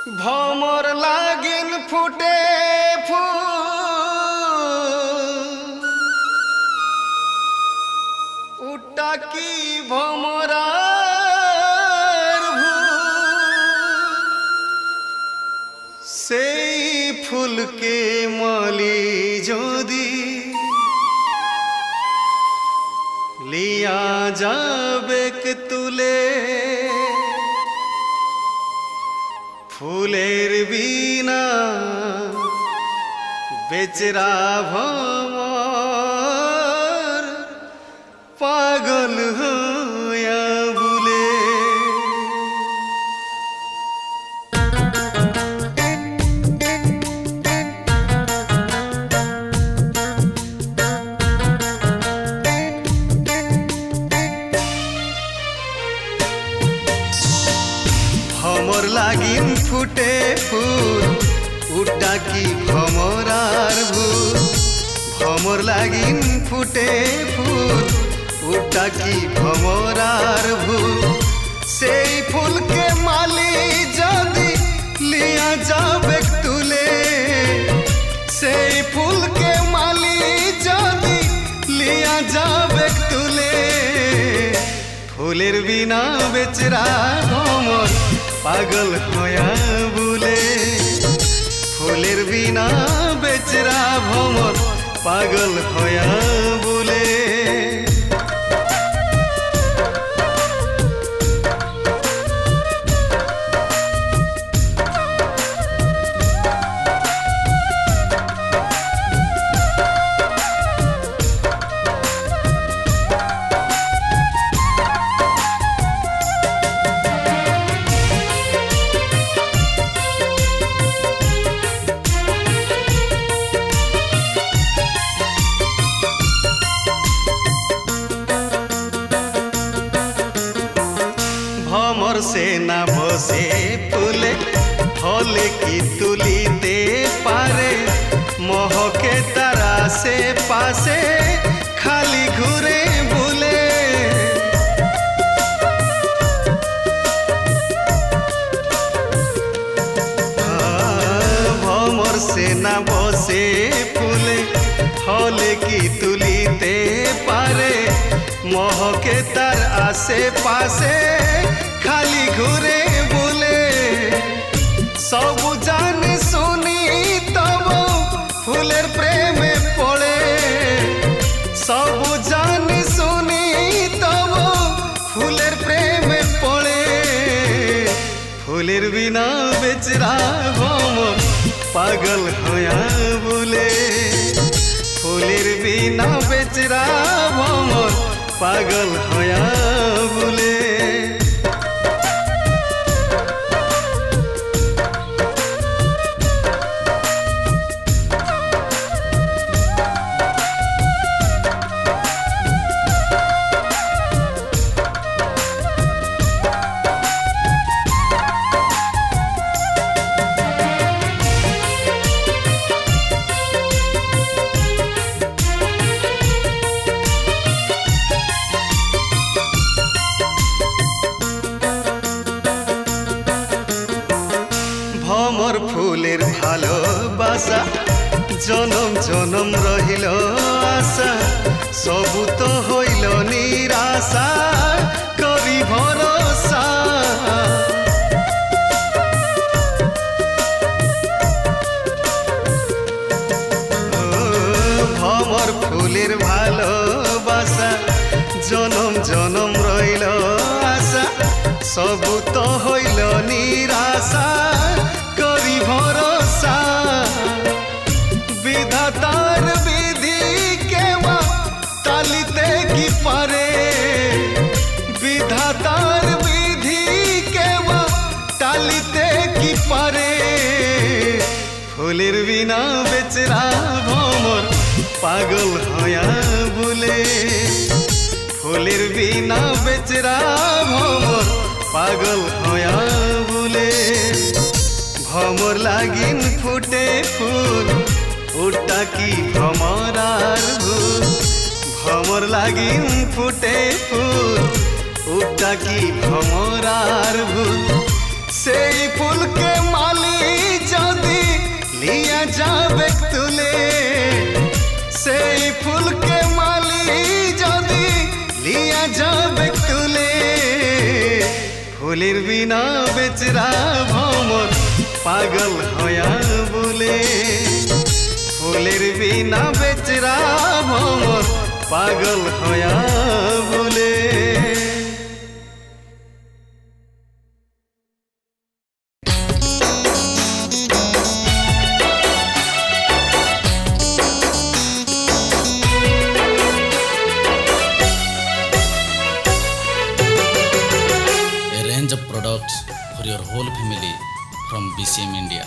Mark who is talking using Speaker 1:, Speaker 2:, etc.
Speaker 1: भमर लागिन फुटे फूल उटा की भमरार भूल सेई फूल के माली जोदी लिया जाबे के तुले फूलेर बिना बेचरा भमर पागल होया बुले। भमर लागिन फुटे फूल उटा की भमरार भूल भमर लागिन फुटे फूल उटा की भमरार भूल सेई फूल के माली जदी लिया जाबे तुले सेई फूल के माली जदी लिया जाबे तुले फूलेर बिना बेचरा भमर पागल होया बुले फूलेर बिना बेचरा भमर पागल होया बुले। भमर से ना बसे फूले फले की तुलीते पारे महके तारा से पासे खाली घूरे बुले भमर से ना बसे फूले फले की तुलीते पारे महके तार आसे पासे खाली घूरे बुले सब जान सुनी तब फूलेर प्रेमे पड़े सब जान सुनी तब फूलेर प्रेमे पड़े फूलेर बिना बेचरा भमर पागल होया बुले फूलेर बिना बेचरा भमर पागल होया बुले। भमर फूलेर भालोबासा जनम जनम रहिल आशा सबु तो हईल निराशा करी भरोसा भमर फूलेर भालोबासा जनम जनम रहिल आशा सबु तो हईल निराशा करी भरोसा विधातार विधि के तालिते की पारे विधातार विधि के तालिते की पारे फूलेर बिना बेचरा भमर पागल होया बुले फूलेर बिना बेचरा भमर पागल होया बुले भमर लागिन फुटे फूल उटा की भमरार भूल भमर लागिन फुटे फूल उटा की भमरार भूल सेई फूल के माली লিয়া যাবে তুলে সেই ফুলকে মালি যদি লিয়া যাবে তুলে ফুলের বিনা বেচরা ভমর পাগল হয়া বলে ফুলের বিনা বেচরা ভমর পাগল হয়া বলে
Speaker 2: Products for your whole family from BCM India.